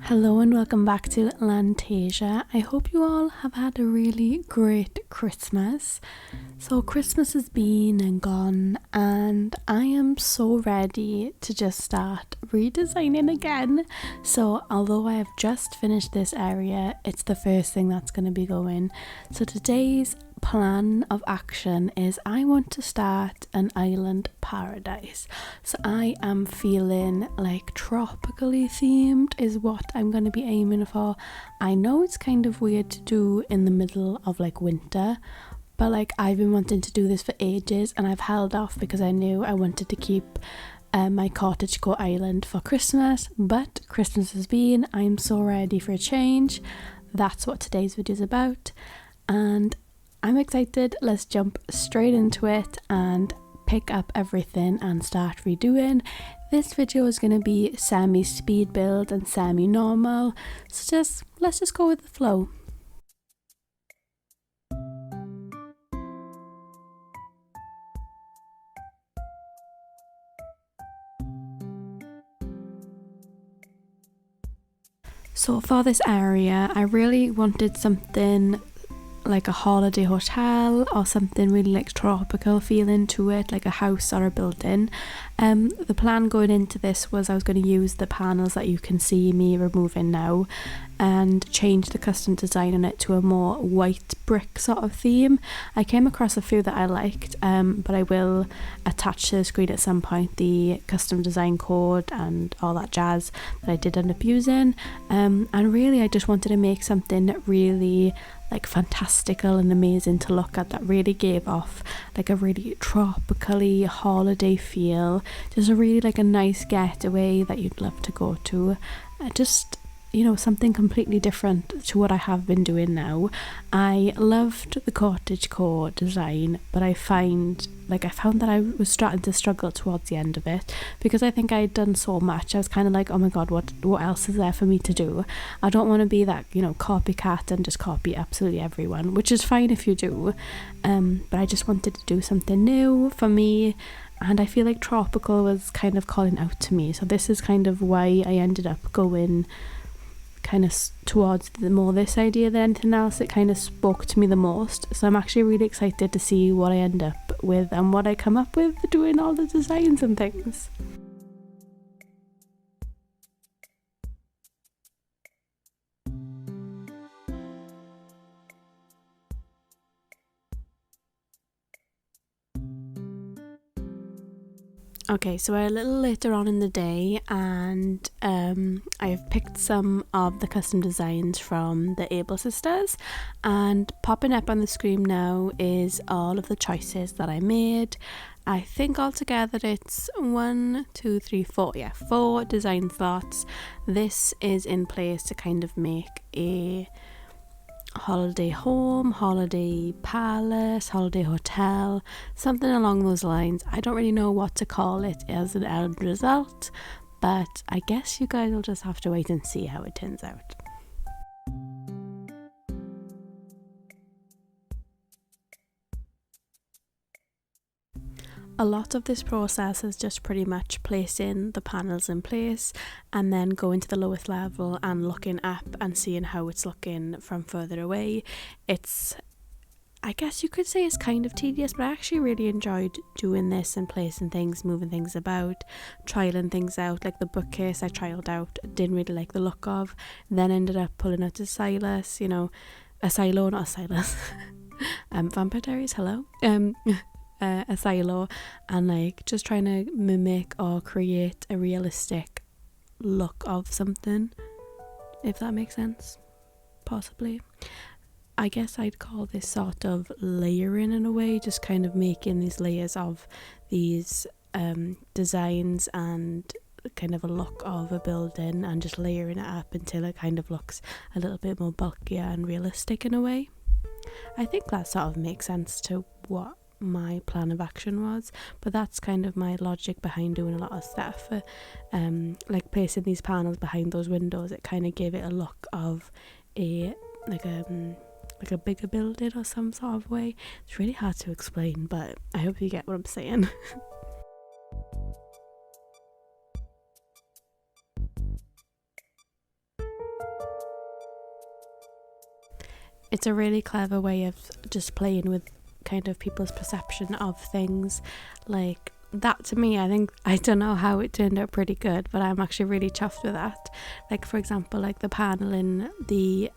Hello and welcome back to Lantasia. I hope you all have had a really great Christmas. So Christmas has been and gone and I am so ready to just start redesigning again. So although I have just finished this area, it's the first thing that's going to be going. So today's plan of action is I want to start an island paradise. So I am feeling like tropically themed is what I'm going to be aiming for. I know it's kind of weird to do in the middle of like winter, but like I've been wanting to do this for ages and I've held off because I knew I wanted to keep my cottagecore island for Christmas, but Christmas has been. I'm so ready for a change. That's what today's video is about, and I'm excited. Let's jump straight into it and pick up everything and start redoing. This video is going to be semi-speed build and semi-normal, so let's just go with the flow. So for this area, I really wanted something like a holiday hotel or something really like tropical feeling to it, like a house or a building. The plan going into this was I was going to use the panels that you can see me removing now and change the custom design on it to a more white brick sort of theme. I came across a few that I liked, but I will attach to the screen at some point the custom design code and all that jazz that I did end up using. And really I just wanted to make something that really like fantastical and amazing to look at, that really gave off like a really tropically holiday feel, just a really like a nice getaway that you'd love to go to. Just, you know, something completely different to what I have been doing now. I loved the cottagecore design, but I found that I was starting to struggle towards the end of it because I think I'd done so much. I was kind of like, oh my god, what else is there for me to do? I don't want to be that, you know, copycat and just copy absolutely everyone, which is fine if you do, but I just wanted to do something new for me. And I feel like tropical was kind of calling out to me, so this is kind of why I ended up going kind of towards more this idea than anything else. It kind of spoke to me the most, so I'm actually really excited to see what I end up with and what I come up with doing all the designs and things. Okay, so we're a little later on in the day and I've picked some of the custom designs from the Able sisters, and popping up on the screen now is all of the choices that I made. I think altogether it's 4 design slots. This is in place to kind of make a holiday home, holiday palace, holiday hotel, something along those lines. I don't really know what to call it as an end result, but I guess you guys will just have to wait and see how it turns out. A lot of this process is just pretty much placing the panels in place and then going to the lowest level and looking up and seeing how it's looking from further away. I guess you could say it's kind of tedious, but I actually really enjoyed doing this and placing things, moving things about, trialing things out. Like the bookcase I trialed out, didn't really like the look of, then ended up pulling out a Silas, you know, a silo, not a Silas. Vampire Diaries, hello. A silo, and like just trying to mimic or create a realistic look of something, if that makes sense. Possibly. I guess I'd call this sort of layering in a way, just kind of making these layers of these designs and kind of a look of a building and just layering it up until it kind of looks a little bit more bulkier and realistic in a way. I think that sort of makes sense to what my plan of action was, but that's kind of my logic behind doing a lot of stuff. Like placing these panels behind those windows, it kind of gave it a look of a bigger building or some sort of way. It's really hard to explain, but I hope you get what I'm saying. it's a really clever way of just playing with kind of people's perception of things. Like that, to me, I don't know how it turned out pretty good, but I'm actually really chuffed with that. Like, for example, like the paneling, the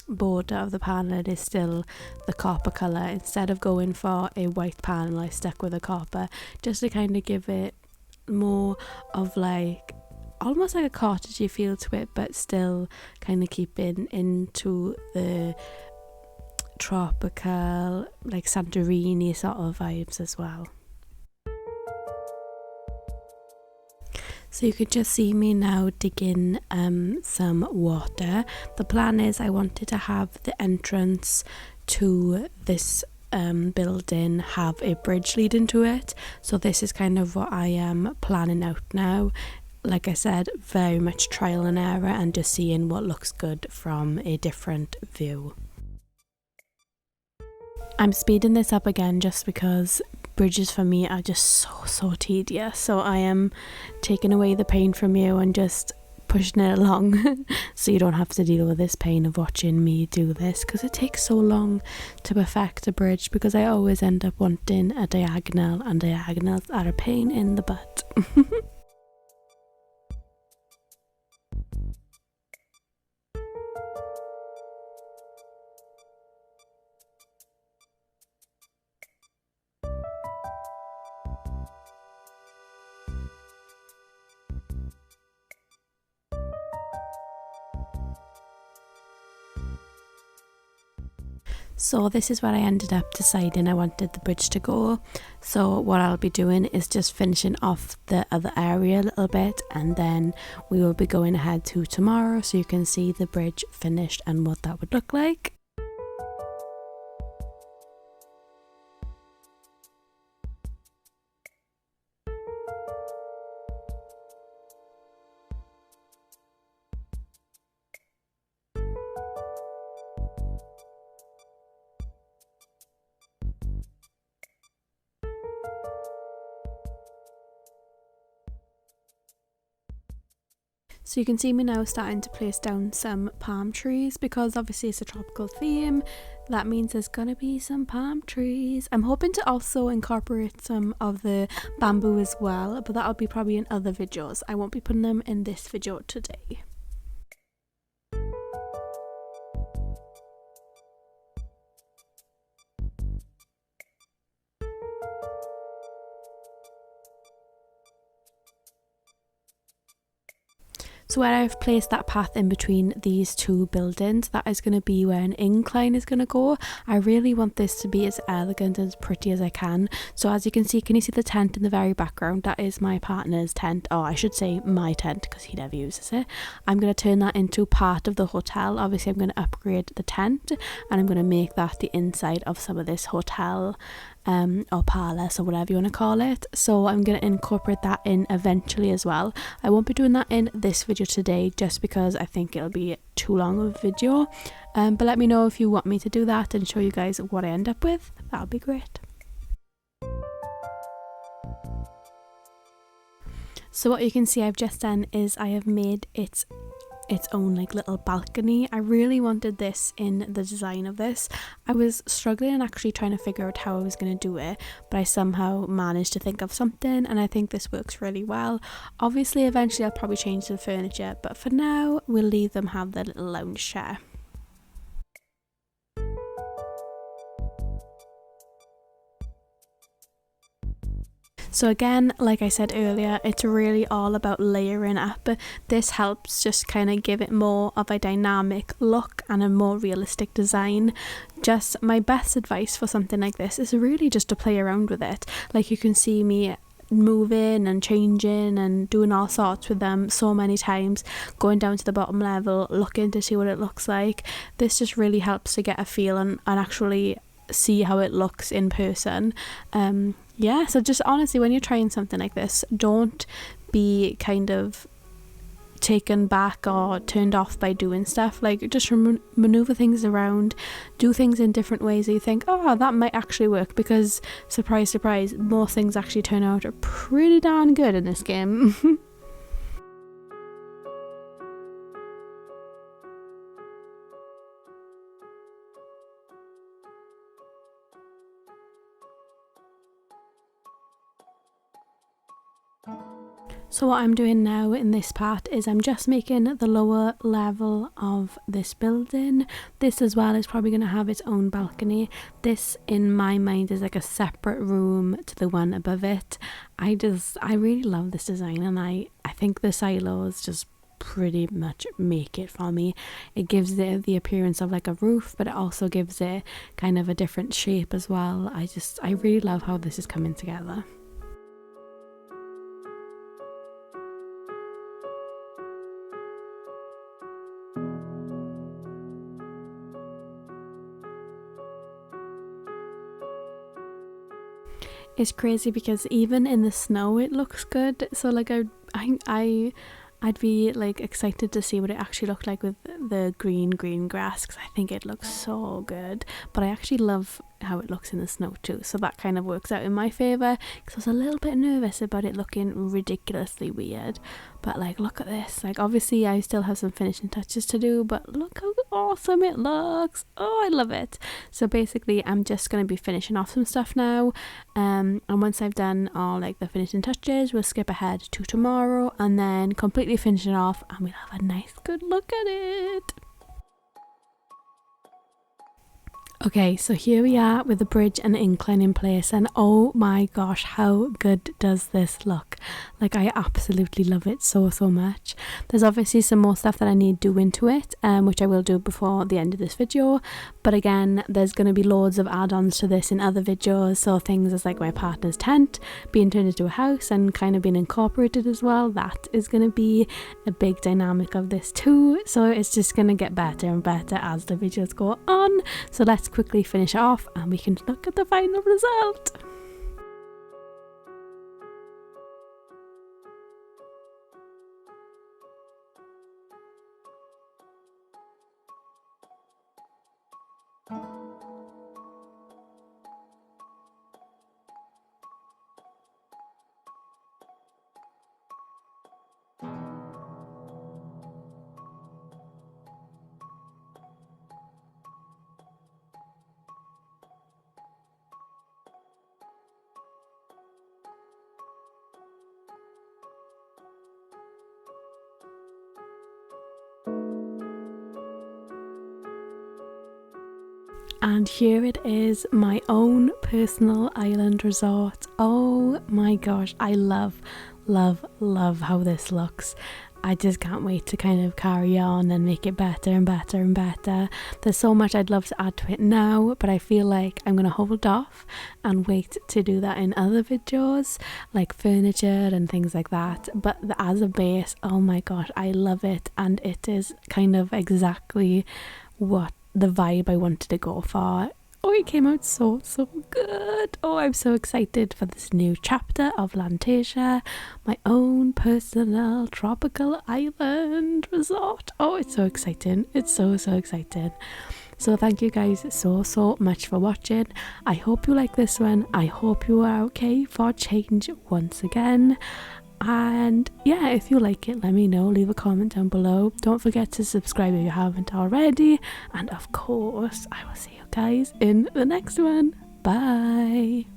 border of the paneling is still the copper color. Instead of going for a white panel, I stuck with a copper, just to kind of give it more of like almost like a cottagey feel to it, but still kind of keeping into the tropical, like Santorini sort of vibes as well. So you could just see me now digging some water. The plan is I wanted to have the entrance to this building have a bridge leading to it. So this is kind of what I am planning out now. Like I said, very much trial and error and just seeing what looks good from a different view. I'm speeding this up again just because bridges for me are just so tedious. So I am taking away the pain from you and just pushing it along so you don't have to deal with this pain of watching me do this, because it takes so long to perfect a bridge, because I always end up wanting a diagonal, and diagonals are a pain in the butt. So this is where I ended up deciding I wanted the bridge to go. So what I'll be doing is just finishing off the other area a little bit, and then we will be going ahead to tomorrow so you can see the bridge finished and what that would look like. So you can see me now starting to place down some palm trees, because obviously it's a tropical theme. That means there's gonna be some palm trees. I'm hoping to also incorporate some of the bamboo as well, but that'll be probably in other videos. I won't be putting them in this video today. So where I've placed that path in between these two buildings, that is going to be where an incline is going to go. I really want this to be as elegant and as pretty as I can. So as you can see the tent in the very background? That is my partner's tent, or I should say my tent, because he never uses it. I'm going to turn that into part of the hotel. Obviously I'm going to upgrade the tent, and I'm going to make that the inside of some of this hotel or palace, or whatever you want to call it. So I'm going to incorporate that in eventually as well. I won't be doing that in this video today, just because I think it'll be too long of a video, but let me know if you want me to do that and show you guys what I end up with. That'll be great. So what you can see I've just done is I have made its own like little balcony. I really wanted this in the design of this. I was struggling and actually trying to figure out how I was going to do it, but I somehow managed to think of something, and I think this works really well. Obviously eventually I'll probably change the furniture, but for now we'll leave them have their little lounge chair. So again, like I said earlier, it's really all about layering up. This helps just kind of give it more of a dynamic look and a more realistic design. Just my best advice for something like this is really just to play around with it. Like you can see me moving and changing and doing all sorts with them so many times, going down to the bottom level, looking to see what it looks like. This just really helps to get a feel and actually see how it looks in person. Yeah, so just honestly, when you're trying something like this, don't be kind of taken back or turned off by doing stuff. Like, just maneuver things around, do things in different ways that you think, oh, that might actually work, because surprise surprise, most things actually turn out pretty darn good in this game. So what I'm doing now in this part is I'm just making the lower level of this building. This as well is probably going to have its own balcony. This in my mind is like a separate room to the one above it. I really love this design, and I think the silos just pretty much make it for me. It gives it the appearance of like a roof, but it also gives it kind of a different shape as well. I really love how this is coming together. It's crazy because even in the snow it looks good. So like I'd be like excited to see what it actually looked like with the green grass, because I think it looks so good. But I actually love how it looks in the snow too, so that kind of works out in my favour, because I was a little bit nervous about it looking ridiculously weird. But like, look at this. Like, obviously I still have some finishing touches to do, but look how awesome it looks. Oh, I love it. So basically I'm just going to be finishing off some stuff now, and once I've done all like the finishing touches, we'll skip ahead to tomorrow and then completely finish it off, and we'll have a nice good look at it. Okay, so here we are with the bridge and the incline in place, and oh my gosh, how good does this look? Like, I absolutely love it so much. There's obviously some more stuff that I need doing to it, which I will do before the end of this video, but again, there's going to be loads of add-ons to this in other videos, so things as like my partner's tent being turned into a house and kind of being incorporated as well. That is going to be a big dynamic of this too, so it's just going to get better and better as the videos go on. So let's quickly finish it off and we can look at the final result. And here it is, my own personal island resort. Oh my gosh, I love how this looks. I just can't wait to kind of carry on and make it better and better and better. There's so much I'd love to add to it now, but I feel like I'm going to hold off and wait to do that in other videos, like furniture and things like that. But as a base, oh my gosh, I love it, and it is kind of exactly what the vibe I wanted to go for. Oh, it came out so good. Oh, I'm so excited for this new chapter of Lantasia, my own personal tropical island resort. Oh, it's so exciting. It's so exciting. So thank you guys so much for watching. I hope you like this one. I hope you are okay for change once again. And yeah, if you like it, let me know. Leave a comment down below. Don't forget to subscribe if you haven't already. And of course, I will see you guys in the next one. Bye.